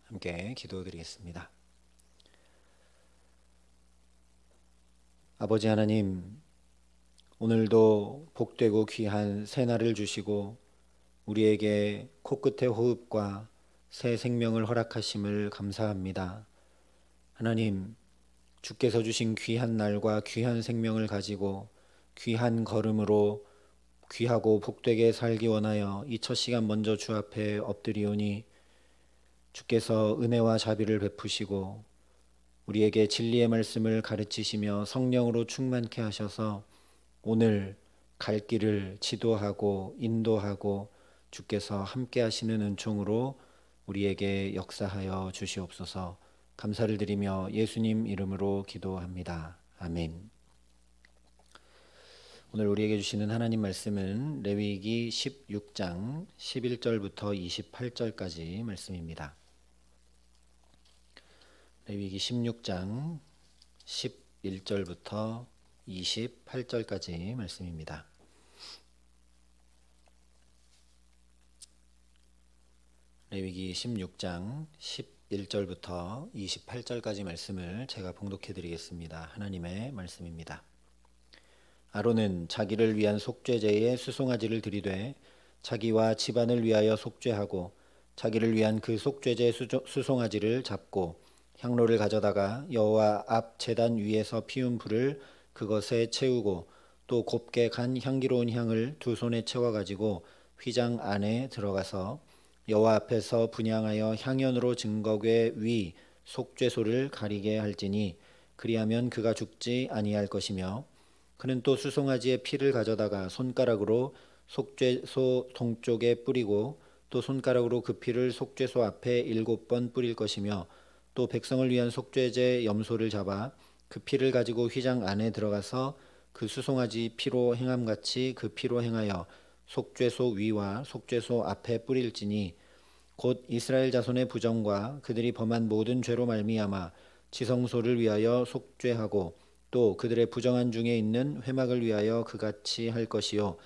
함께 기도드리겠습니다. 아버지 하나님, 오늘도 복되고 귀한 새날을 주시고 우리에게 코끝의 호흡과 새 생명을 허락하심을 감사합니다. 하나님, 주께서 주신 귀한 날과 귀한 생명을 가지고 귀한 걸음으로 귀하고 복되게 살기 원하여 이 첫 시간 먼저 주 앞에 엎드리오니 주께서 은혜와 자비를 베푸시고 우리에게 진리의 말씀을 가르치시며 성령으로 충만케 하셔서 오늘 갈 길을 지도하고 인도하고 주께서 함께 하시는 은총으로 우리에게 역사하여 주시옵소서. 감사를 드리며 예수님 이름으로 기도합니다. 아멘. 오늘 우리에게 주시는 하나님 말씀은 레위기 16장 11절부터 28절까지 말씀입니다. 레위기 16장 11절부터 28절까지 말씀입니다. 레위기 16장 11절부터 28절까지 말씀을 제가 봉독해 드리겠습니다. 하나님의 말씀입니다. 아론은 자기를 위한 속죄제에 수송아지를 들이되 자기와 집안을 위하여 속죄하고 자기를 위한 그 속죄제 수송아지를 잡고 향로를 가져다가 여호와 앞 제단 위에서 피운 불을 그것에 채우고 또 곱게 간 향기로운 향을 두 손에 채워 가지고 휘장 안에 들어가서 여호와 앞에서 분향하여 향연으로 증거궤 위 속죄소를 가리게 할지니 그리하면 그가 죽지 아니할 것이며 그는 또 수송아지의 피를 가져다가 손가락으로 속죄소 동쪽에 뿌리고 또 손가락으로 그 피를 속죄소 앞에 7번 뿌릴 것이며 또 백성을 위한 속죄제 염소를 잡아 그 피를 가지고 휘장 안에 들어가서 그 수송아지 피로 행함같이 그 피로 행하여 속죄소 위와 속죄소 앞에 뿌릴지니 곧 이스라엘 자손의 부정과 그들이 범한 모든 죄로 말미암아 지성소를 위하여 속죄하고 또 그들의 부정한 중에 있는 회막을 위하여 그같이 할 것이요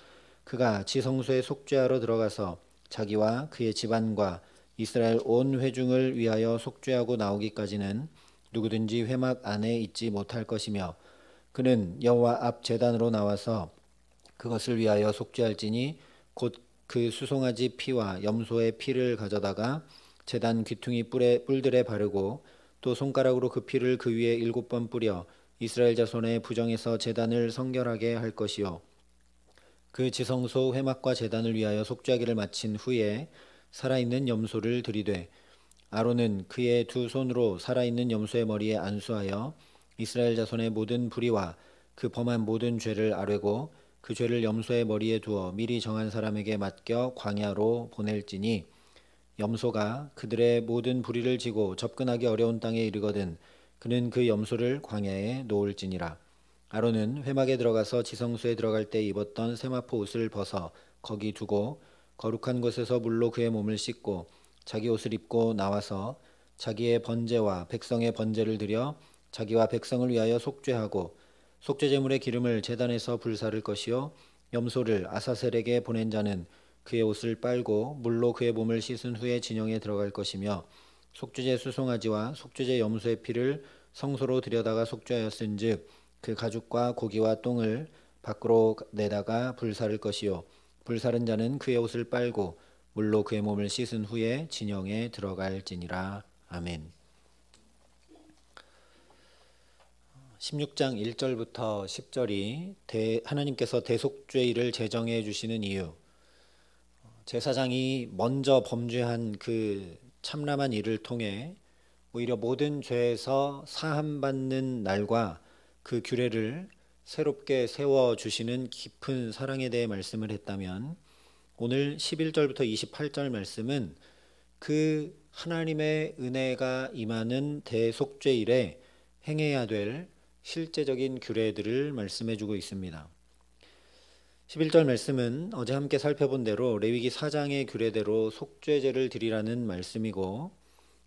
그가 지성소에 속죄하러 들어가서 자기와 그의 집안과 이스라엘 온 회중을 위하여 속죄하고 나오기까지는 누구든지 회막 안에 있지 못할 것이며 그는 여호와 앞 제단으로 나와서 그것을 위하여 속죄할지니 곧 그 수송아지 피와 염소의 피를 가져다가 제단 귀퉁이 뿔들에 바르고 또 손가락으로 그 피를 그 위에 7번 뿌려 이스라엘 자손의 부정에서 제단을 성결하게 할 것이요 그 지성소 회막과 제단을 위하여 속죄하기를 마친 후에 살아있는 염소를 들이되 아론은 그의 두 손으로 살아있는 염소의 머리에 안수하여 이스라엘 자손의 모든 불의와 그 범한 모든 죄를 아뢰고 그 죄를 염소의 머리에 두어 미리 정한 사람에게 맡겨 광야로 보낼지니 염소가 그들의 모든 불의를 지고 접근하기 어려운 땅에 이르거든 그는 그 염소를 광야에 놓을지니라. 아론은 회막에 들어가서 지성소에 들어갈 때 입었던 세마포 옷을 벗어 거기 두고 거룩한 곳에서 물로 그의 몸을 씻고 자기 옷을 입고 나와서 자기의 번제와 백성의 번제를 드려 자기와 백성을 위하여 속죄하고 속죄제물의 기름을 제단에서 불사를 것이요 염소를 아사셀에게 보낸 자는 그의 옷을 빨고 물로 그의 몸을 씻은 후에 진영에 들어갈 것이며 속죄제 수송아지와 속죄제 염소의 피를 성소로 들여다가 속죄하였은즉 그 가죽과 고기와 똥을 밖으로 내다가 불사를 것이요 불사른 자는 그의 옷을 빨고 물로 그의 몸을 씻은 후에 진영에 들어갈지니라. 아멘. 16장 1절부터 10절이 하나님께서 대속죄일을 제정해 주시는 이유, 제사장이 먼저 범죄한 그 참람한 일을 통해 오히려 모든 죄에서 사함받는 날과 그 규례를 새롭게 세워주시는 깊은 사랑에 대해 말씀을 했다면 오늘 11절부터 28절 말씀은 그 하나님의 은혜가 임하는 대속죄일에 행해야 될 실제적인 규례들을 말씀해주고 있습니다. 11절 말씀은 어제 함께 살펴본 대로 레위기 4장의 규례대로 속죄제를 드리라는 말씀이고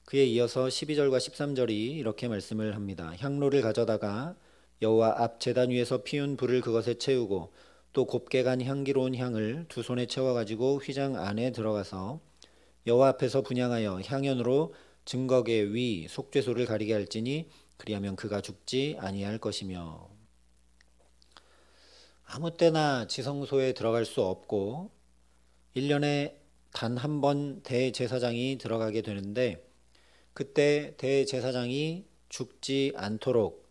그에 이어서 12절과 13절이 이렇게 말씀을 합니다. 향로를 가져다가 여호와 앞 제단 위에서 피운 불을 그것에 채우고 또 곱게 간 향기로운 향을 두 손에 채워 가지고 휘장 안에 들어가서 여호와 앞에서 분향하여 향연으로 증거계 위 속죄소를 가리게 할지니 그리하면 그가 죽지 아니할 것이며. 아무 때나 지성소에 들어갈 수 없고 1년에 단 한 번 대제사장이 들어가게 되는데, 그때 대제사장이 죽지 않도록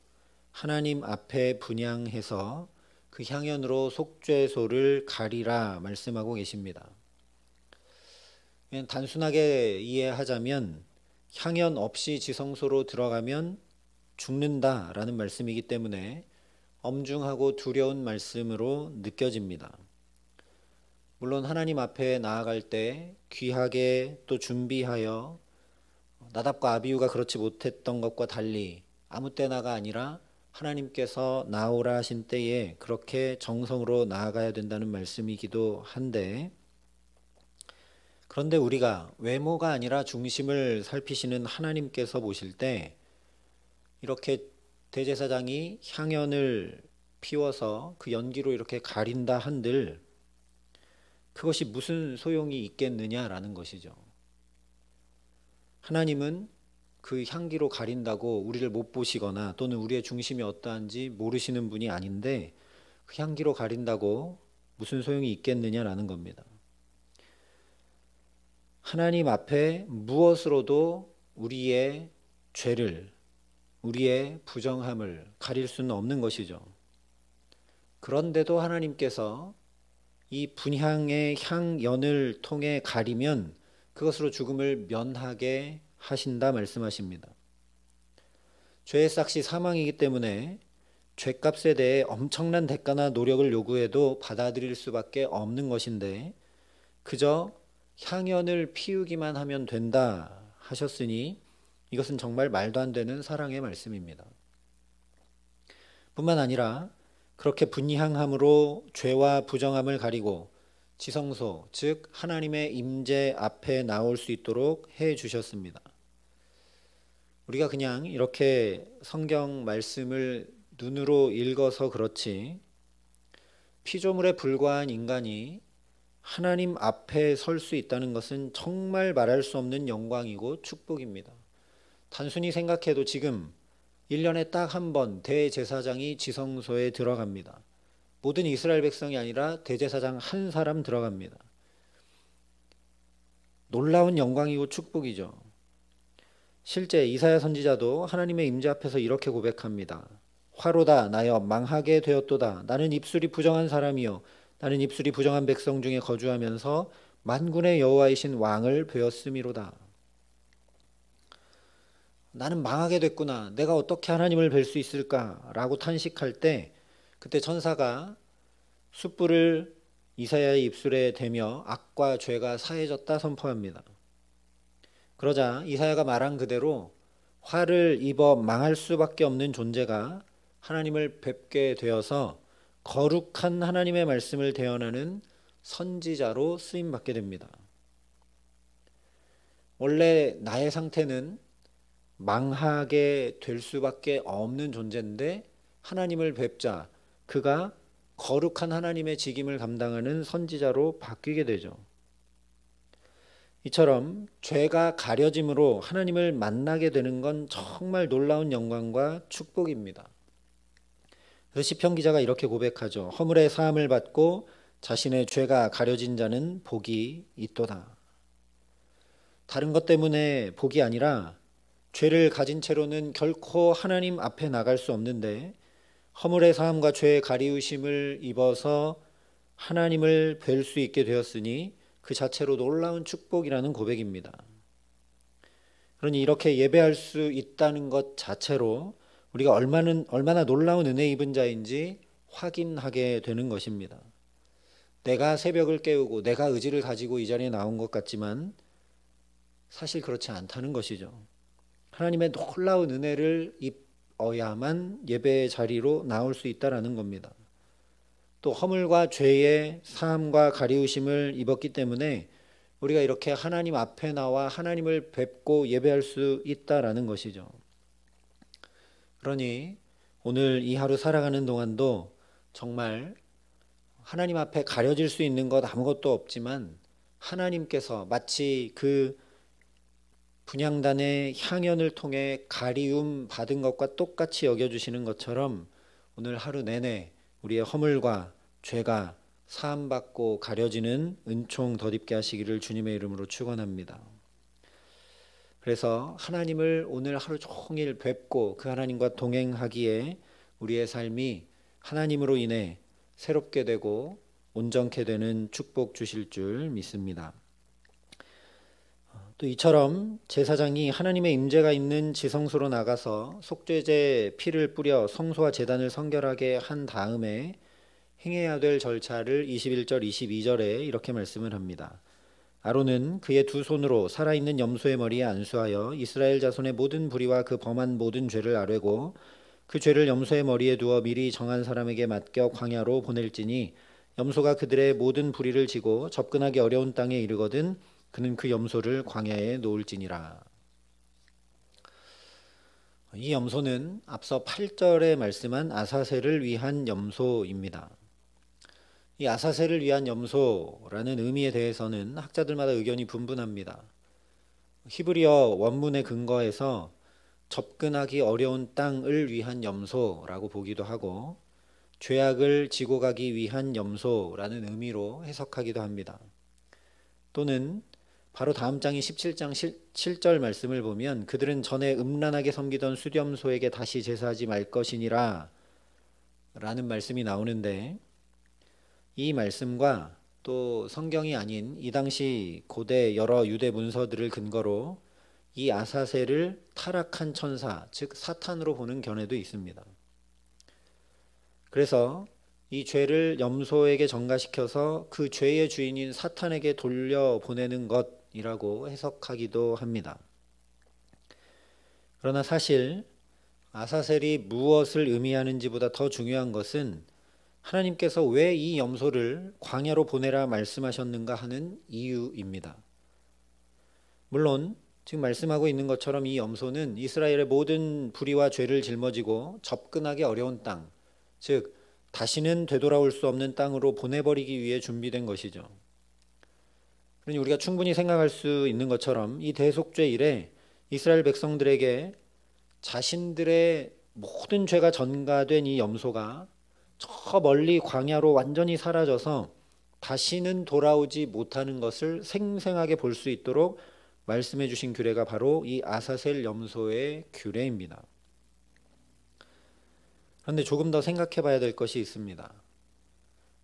하나님 앞에 분향해서 그 향연으로 속죄소를 가리라 말씀하고 계십니다. 그냥 단순하게 이해하자면 향연 없이 지성소로 들어가면 죽는다라는 말씀이기 때문에 엄중하고 두려운 말씀으로 느껴집니다. 물론 하나님 앞에 나아갈 때 귀하게 또 준비하여 나답과 아비후가 그렇지 못했던 것과 달리 아무 때나가 아니라 하나님께서 나오라 하신 때에 그렇게 정성으로 나아가야 된다는 말씀이기도 한데, 그런데 우리가 외모가 아니라 중심을 살피시는 하나님께서 보실 때 이렇게 대제사장이 향연을 피워서 그 연기로 이렇게 가린다 한들 그것이 무슨 소용이 있겠느냐라는 것이죠. 하나님은 그 향기로 가린다고 우리를 못 보시거나 또는 우리의 중심이 어떠한지 모르시는 분이 아닌데 그 향기로 가린다고 무슨 소용이 있겠느냐라는 겁니다. 하나님 앞에 무엇으로도 우리의 죄를, 우리의 부정함을 가릴 수는 없는 것이죠. 그런데도 하나님께서 이 분향의 향연을 통해 가리면 그것으로 죽음을 면하게 하신다 말씀하십니다. 죄의 삭시 사망이기 때문에 죄값에 대해 엄청난 대가나 노력을 요구해도 받아들일 수밖에 없는 것인데 그저 향연을 피우기만 하면 된다 하셨으니 이것은 정말 말도 안 되는 사랑의 말씀입니다. 뿐만 아니라 그렇게 분향함으로 죄와 부정함을 가리고 지성소, 즉 하나님의 임재 앞에 나올 수 있도록 해 주셨습니다. 우리가 그냥 이렇게 성경 말씀을 눈으로 읽어서 그렇지 피조물에 불과한 인간이 하나님 앞에 설 수 있다는 것은 정말 말할 수 없는 영광이고 축복입니다. 단순히 생각해도 지금 1년에 딱 한 번 대제사장이 지성소에 들어갑니다. 모든 이스라엘 백성이 아니라 대제사장 한 사람 들어갑니다. 놀라운 영광이고 축복이죠. 실제 이사야 선지자도 하나님의 임재 앞에서 이렇게 고백합니다. 화로다 나여 망하게 되었도다. 나는 입술이 부정한 사람이요 나는 입술이 부정한 백성 중에 거주하면서 만군의 여호와이신 왕을 배웠음이로다. 나는 망하게 됐구나. 내가 어떻게 하나님을 뵐 수 있을까라고 탄식할 때 그때 천사가 숯불을 이사야의 입술에 대며 악과 죄가 사해졌다 선포합니다. 그러자 이사야가 말한 그대로 화를 입어 망할 수밖에 없는 존재가 하나님을 뵙게 되어서 거룩한 하나님의 말씀을 대언하는 선지자로 쓰임받게 됩니다. 원래 나의 상태는 망하게 될 수밖에 없는 존재인데 하나님을 뵙자 그가 거룩한 하나님의 직임을 감당하는 선지자로 바뀌게 되죠. 이처럼 죄가 가려짐으로 하나님을 만나게 되는 건 정말 놀라운 영광과 축복입니다. 그래서 시편 기자가 이렇게 고백하죠. 허물의 사함을 받고 자신의 죄가 가려진 자는 복이 있도다. 다른 것 때문에 복이 아니라 죄를 가진 채로는 결코 하나님 앞에 나갈 수 없는데 허물의 사함과 죄의 가리우심을 입어서 하나님을 뵐 수 있게 되었으니 그 자체로 놀라운 축복이라는 고백입니다. 그러니 이렇게 예배할 수 있다는 것 자체로 우리가 얼마나 놀라운 은혜 입은 자인지 확인하게 되는 것입니다. 내가 새벽을 깨우고 내가 의지를 가지고 이 자리에 나온 것 같지만 사실 그렇지 않다는 것이죠. 하나님의 놀라운 은혜를 입어야만 예배의 자리로 나올 수 있다는 겁니다. 또 허물과 죄의 사함과 가리우심을 입었기 때문에 우리가 이렇게 하나님 앞에 나와 하나님을 뵙고 예배할 수 있다라는 것이죠. 그러니 오늘 이 하루 살아가는 동안도 정말 하나님 앞에 가려질 수 있는 것 아무것도 없지만 하나님께서 마치 그 분향단의 향연을 통해 가리움 받은 것과 똑같이 여겨주시는 것처럼 오늘 하루 내내 우리의 허물과 죄가 사함받고 가려지는 은총 덧입게 하시기를 주님의 이름으로 축원합니다. 그래서 하나님을 오늘 하루 종일 뵙고 그 하나님과 동행하기에 우리의 삶이 하나님으로 인해 새롭게 되고 온전케 되는 축복 주실 줄 믿습니다. 또 이처럼 제사장이 하나님의 임재가 있는 지성소로 나가서 속죄제 피를 뿌려 성소와 제단을 성결하게 한 다음에 행해야 될 절차를 21절, 22절에 이렇게 말씀을 합니다. 아론은 그의 두 손으로 살아있는 염소의 머리에 안수하여 이스라엘 자손의 모든 불의와 그 범한 모든 죄를 아뢰고 그 죄를 염소의 머리에 두어 미리 정한 사람에게 맡겨 광야로 보낼지니 염소가 그들의 모든 불의를 지고 접근하기 어려운 땅에 이르거든 그는 그 염소를 광야에 놓을지니라. 이 염소는 앞서 8절에 말씀한 아사셀을 위한 염소입니다. 이 아사셀을 위한 염소라는 의미에 대해서는 학자들마다 의견이 분분합니다. 히브리어 원문에 근거해서 접근하기 어려운 땅을 위한 염소라고 보기도 하고 죄악을 지고 가기 위한 염소라는 의미로 해석하기도 합니다. 또는 바로 다음 장인 17장 7절 말씀을 보면 그들은 전에 음란하게 섬기던 수렴소에게 다시 제사하지 말 것이니라 라는 말씀이 나오는데 이 말씀과 또 성경이 아닌 이 당시 고대 여러 유대 문서들을 근거로 이 아사셀을 타락한 천사, 즉 사탄으로 보는 견해도 있습니다. 그래서 이 죄를 염소에게 전가시켜서 그 죄의 주인인 사탄에게 돌려보내는 것이라고 해석하기도 합니다. 그러나 사실 아사셀이 무엇을 의미하는지보다 더 중요한 것은 하나님께서 왜 이 염소를 광야로 보내라 말씀하셨는가 하는 이유입니다. 물론 지금 말씀하고 있는 것처럼 이 염소는 이스라엘의 모든 불의와 죄를 짊어지고 접근하기 어려운 땅, 즉 다시는 되돌아올 수 없는 땅으로 보내버리기 위해 준비된 것이죠. 그러니 우리가 충분히 생각할 수 있는 것처럼 이 대속죄 이래 이스라엘 백성들에게 자신들의 모든 죄가 전가된 이 염소가 저 멀리 광야로 완전히 사라져서 다시는 돌아오지 못하는 것을 생생하게 볼 수 있도록 말씀해 주신 규례가 바로 이 아사셀 염소의 규례입니다. 그런데 조금 더 생각해 봐야 될 것이 있습니다.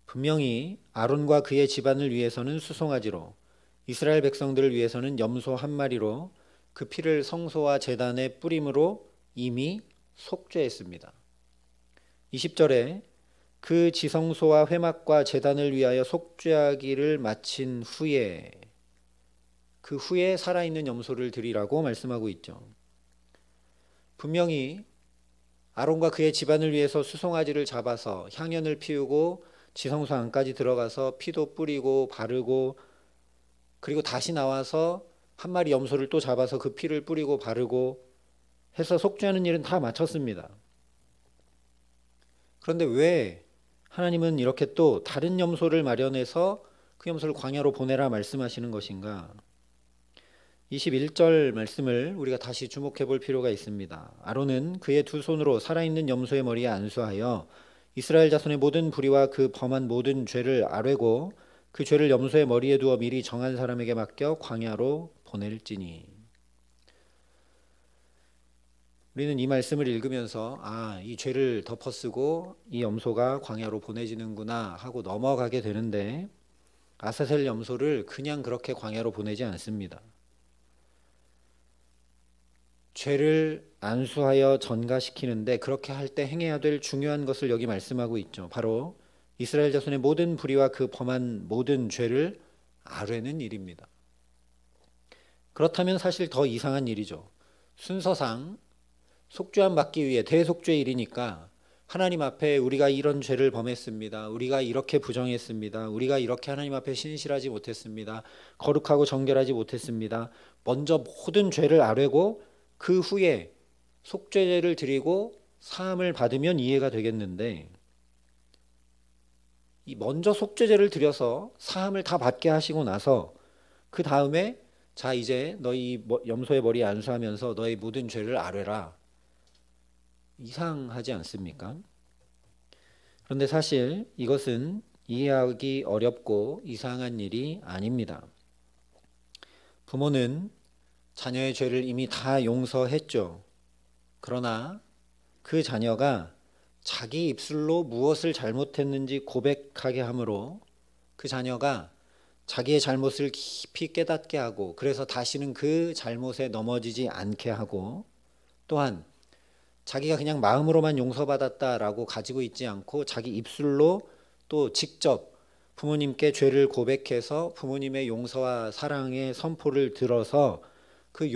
분명히 아론과 그의 집안을 위해서는 수송아지로, 이스라엘 백성들을 위해서는 염소 한 마리로 그 피를 성소와 제단에 뿌림으로 이미 속죄했습니다. 20절에 그 지성소와 회막과 제단을 위하여 속죄하기를 마친 후에 그 후에 살아있는 염소를 드리라고 말씀하고 있죠. 분명히 아론과 그의 집안을 위해서 수송아지를 잡아서 향연을 피우고 지성소 안까지 들어가서 피도 뿌리고 바르고 그리고 다시 나와서 한 마리 염소를 또 잡아서 그 피를 뿌리고 바르고 해서 속죄하는 일은 다 마쳤습니다. 그런데 왜 하나님은 이렇게 또 다른 염소를 마련해서 그 염소를 광야로 보내라 말씀하시는 것인가? 21절 말씀을 우리가 다시 주목해 볼 필요가 있습니다. 아론은 그의 두 손으로 살아있는 염소의 머리에 안수하여 이스라엘 자손의 모든 불의와 그 범한 모든 죄를 아뢰고 그 죄를 염소의 머리에 두어 미리 정한 사람에게 맡겨 광야로 보낼지니. 우리는 이 말씀을 읽으면서 이 죄를 덮어쓰고 이 염소가 광야로 보내지는구나 하고 넘어가게 되는데 아사셀 염소를 그냥 그렇게 광야로 보내지 않습니다. 죄를 안수하여 전가시키는데 그렇게 할 때 행해야 될 중요한 것을 여기 말씀하고 있죠. 바로 이스라엘 자손의 모든 불의와 그 범한 모든 죄를 아뢰는 일입니다. 그렇다면 사실 더 이상한 일이죠. 순서상 속죄함 받기 위해 대속죄일이니까 하나님 앞에 우리가 이런 죄를 범했습니다. 우리가 이렇게 부정했습니다. 우리가 이렇게 하나님 앞에 신실하지 못했습니다. 거룩하고 정결하지 못했습니다. 먼저 모든 죄를 아뢰고 그 후에 속죄제를 드리고 사함을 받으면 이해가 되겠는데 이 먼저 속죄제를 드려서 사함을 다 받게 하시고 나서 그 다음에 자, 이제 너희 염소의 머리에 안수하면서 너희 모든 죄를 아뢰라. 이상하지 않습니까? 그런데 사실 이것은 이해하기 어렵고 이상한 일이 아닙니다. 부모는 자녀의 죄를 이미 다 용서했죠. 그러나 그 자녀가 자기 입술로 무엇을 잘못했는지 고백하게 하므로 그 자녀가 자기의 잘못을 깊이 깨닫게 하고, 그래서 다시는 그 잘못에 넘어지지 않게 하고, 또한 자기가 그냥 마음으로만 용서받았다라고 가지고 있지 않고 자기 입술로 또 직접 부모님께 죄를 고백해서 부모님의 용서와 사랑의 선포를 들어서 그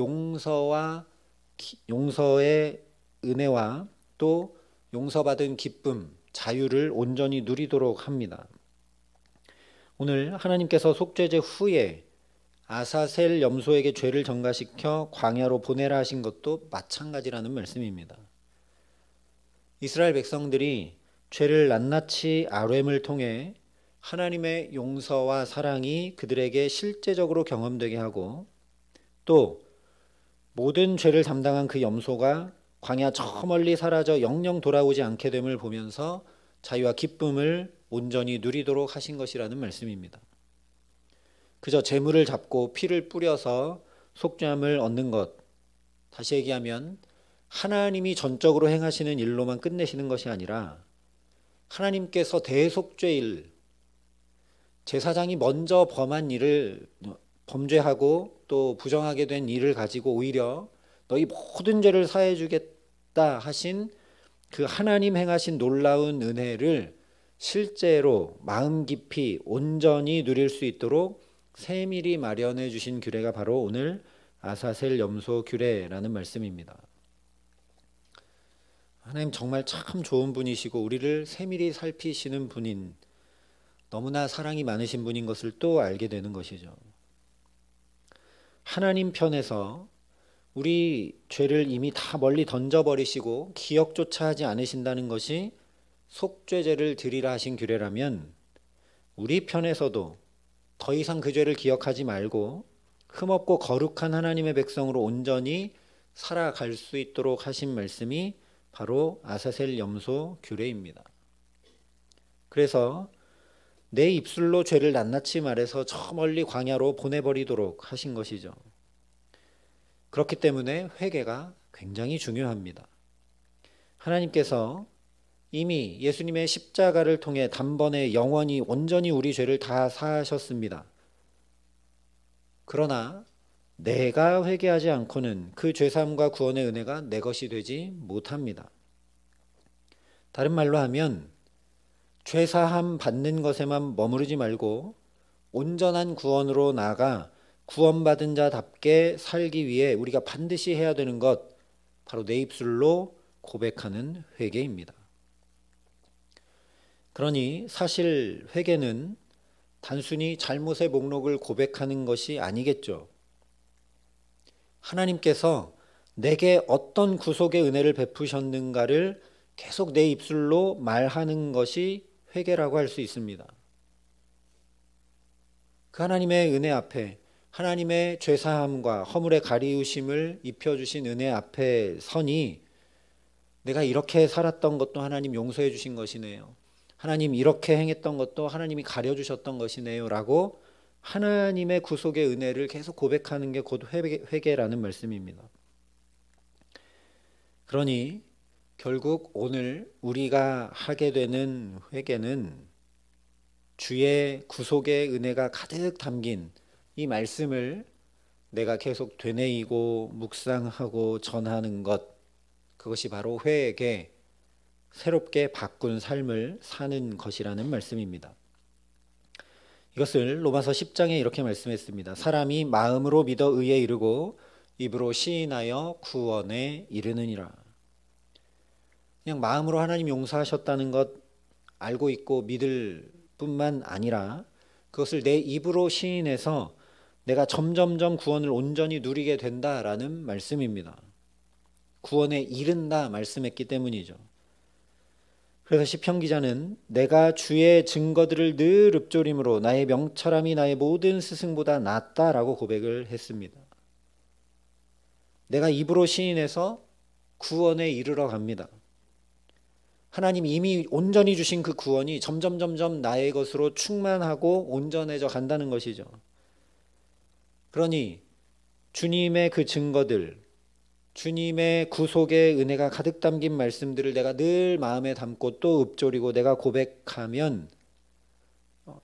용서의 은혜와 또 용서받은 기쁨, 자유를 온전히 누리도록 합니다. 오늘 하나님께서 속죄제 후에 아사셀 염소에게 죄를 전가시켜 광야로 보내라 하신 것도 마찬가지라는 말씀입니다. 이스라엘 백성들이 죄를 낱낱이 아뢰음을 통해 하나님의 용서와 사랑이 그들에게 실제적으로 경험되게 하고, 또 모든 죄를 담당한 그 염소가 광야 저 멀리 사라져 영영 돌아오지 않게 됨을 보면서 자유와 기쁨을 온전히 누리도록 하신 것이라는 말씀입니다. 그저 재물을 잡고 피를 뿌려서 속죄함을 얻는 것, 다시 얘기하면 하나님이 전적으로 행하시는 일로만 끝내시는 것이 아니라 하나님께서 대속죄일, 제사장이 먼저 범한 일을 범죄하고 또 부정하게 된 일을 가지고 오히려 너희 모든 죄를 사해 주겠다 하신 그 하나님 행하신 놀라운 은혜를 실제로 마음 깊이 온전히 누릴 수 있도록 세밀히 마련해 주신 규례가 바로 오늘 아사셀 염소 규례라는 말씀입니다. 하나님 정말 참 좋은 분이시고 우리를 세밀히 살피시는 분인, 너무나 사랑이 많으신 분인 것을 또 알게 되는 것이죠. 하나님 편에서 우리 죄를 이미 다 멀리 던져버리시고 기억조차 하지 않으신다는 것이 속죄제를 드리라 하신 규례라면, 우리 편에서도 더 이상 그 죄를 기억하지 말고 흠없고 거룩한 하나님의 백성으로 온전히 살아갈 수 있도록 하신 말씀이 바로 아사셀 염소 규례입니다. 그래서 내 입술로 죄를 낱낱이 말해서 저 멀리 광야로 보내버리도록 하신 것이죠. 그렇기 때문에 회개가 굉장히 중요합니다. 하나님께서 이미 예수님의 십자가를 통해 단번에 영원히 온전히 우리 죄를 다 사하셨습니다. 그러나 내가 회개하지 않고는 그 죄사함과 구원의 은혜가 내 것이 되지 못합니다. 다른 말로 하면 죄사함 받는 것에만 머무르지 말고 온전한 구원으로 나아가 구원받은 자답게 살기 위해 우리가 반드시 해야 되는 것, 바로 내 입술로 고백하는 회개입니다. 그러니 사실 회개는 단순히 잘못의 목록을 고백하는 것이 아니겠죠. 하나님께서 내게 어떤 구속의 은혜를 베푸셨는가를 계속 내 입술로 말하는 것이 회개라고 할 수 있습니다. 그 하나님의 은혜 앞에, 하나님의 죄사함과 허물의 가리우심을 입혀주신 은혜 앞에 서니, 내가 이렇게 살았던 것도 하나님 용서해 주신 것이네요, 하나님 이렇게 행했던 것도 하나님이 가려주셨던 것이네요 라고 하나님의 구속의 은혜를 계속 고백하는 게 곧 회개라는 말씀입니다. 그러니 결국 오늘 우리가 하게 되는 회개는 주의 구속의 은혜가 가득 담긴 이 말씀을 내가 계속 되뇌이고 묵상하고 전하는 것, 그것이 바로 회개, 새롭게 바꾼 삶을 사는 것이라는 말씀입니다. 이것을 로마서 10장에 이렇게 말씀했습니다. 사람이 마음으로 믿어 의에 이르고 입으로 시인하여 구원에 이르느니라. 그냥 마음으로 하나님 용서하셨다는 것 알고 있고 믿을 뿐만 아니라 그것을 내 입으로 시인해서 내가 점점점 구원을 온전히 누리게 된다라는 말씀입니다. 구원에 이른다 말씀했기 때문이죠. 그래서 시편 기자는 내가 주의 증거들을 늘 읊조림으로 나의 명철함이 나의 모든 스승보다 낫다라고 고백을 했습니다. 내가 입으로 시인해서 구원에 이르러 갑니다. 하나님 이미 온전히 주신 그 구원이 점점 나의 것으로 충만하고 온전해져 간다는 것이죠. 그러니 주님의 그 증거들, 주님의 구속의 은혜가 가득 담긴 말씀들을 내가 늘 마음에 담고 또 읊조리고 내가 고백하면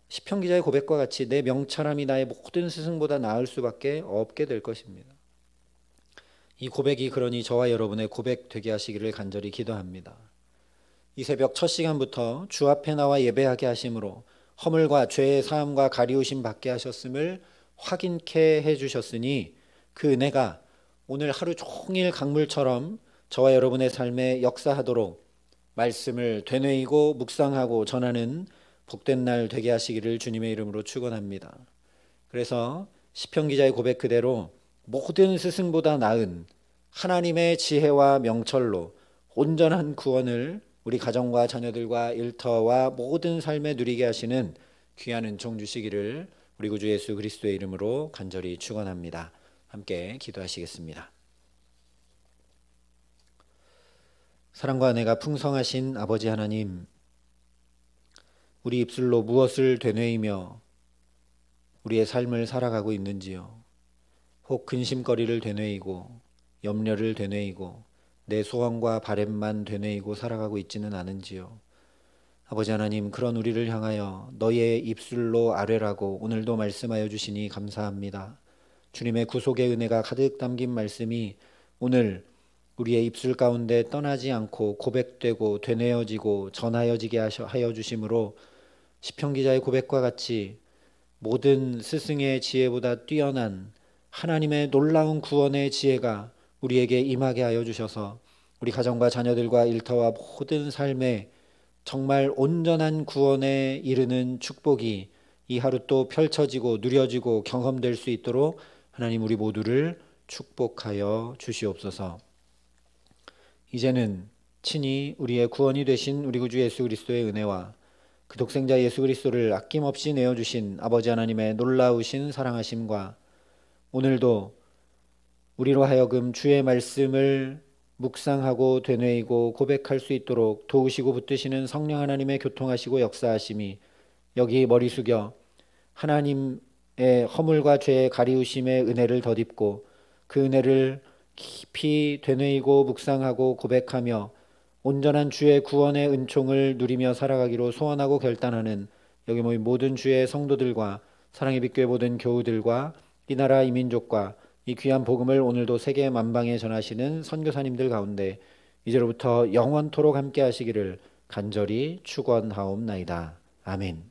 시편 기자의 고백과 같이 내 명철함이 나의 모든 스승보다 나을 수밖에 없게 될 것입니다. 이 고백이 그러니 저와 여러분의 고백 되게 하시기를 간절히 기도합니다. 이 새벽 첫 시간부터 주 앞에 나와 예배하게 하심으로 허물과 죄의 사함과 가리우심 받게 하셨음을 확인케 해주셨으니 그 은혜가 오늘 하루 종일 강물처럼 저와 여러분의 삶에 역사하도록 말씀을 되뇌이고 묵상하고 전하는 복된 날 되게 하시기를 주님의 이름으로 축원합니다. 그래서 시편 기자의 고백 그대로 모든 스승보다 나은 하나님의 지혜와 명철로 온전한 구원을 우리 가정과 자녀들과 일터와 모든 삶에 누리게 하시는 귀한 은총 주시기를 우리 구주 예수 그리스도의 이름으로 간절히 축원합니다. 함께 기도하시겠습니다. 사랑과 은혜가 풍성하신 아버지 하나님, 우리 입술로 무엇을 되뇌이며 우리의 삶을 살아가고 있는지요. 혹 근심거리를 되뇌이고 염려를 되뇌이고 내 소원과 바램만 되뇌이고 살아가고 있지는 않은지요. 아버지 하나님, 그런 우리를 향하여 너의 입술로 아뢰라고 오늘도 말씀하여 주시니 감사합니다. 주님의 구속의 은혜가 가득 담긴 말씀이 오늘 우리의 입술 가운데 떠나지 않고 고백되고 되뇌어지고 전하여지게 하여 주심으로 시편 기자의 고백과 같이 모든 스승의 지혜보다 뛰어난 하나님의 놀라운 구원의 지혜가 우리에게 임하게 하여 주셔서 우리 가정과 자녀들과 일터와 모든 삶에 정말 온전한 구원에 이르는 축복이 이 하루 또 펼쳐지고 누려지고 경험될 수 있도록 하나님 우리 모두를 축복하여 주시옵소서. 이제는 친히 우리의 구원이 되신 우리 구주 예수 그리스도의 은혜와 그 독생자 예수 그리스도를 아낌없이 내어주신 아버지 하나님의 놀라우신 사랑하심과 오늘도 우리로 하여금 주의 말씀을 묵상하고 되뇌이고 고백할 수 있도록 도우시고 붙드시는 성령 하나님의 교통하시고 역사하심이 여기 머리 숙여 하나님의 허물과 죄의 가리우심의 은혜를 덧입고 그 은혜를 깊이 되뇌이고 묵상하고 고백하며 온전한 주의 구원의 은총을 누리며 살아가기로 소원하고 결단하는 여기 모인 모든 주의 성도들과 사랑의 빛교회 모든 교우들과 이 나라 이 민족과 이 귀한 복음을 오늘도 세계 만방에 전하시는 선교사님들 가운데 이제로부터 영원토록 함께 하시기를 간절히 축원하옵나이다. 아멘.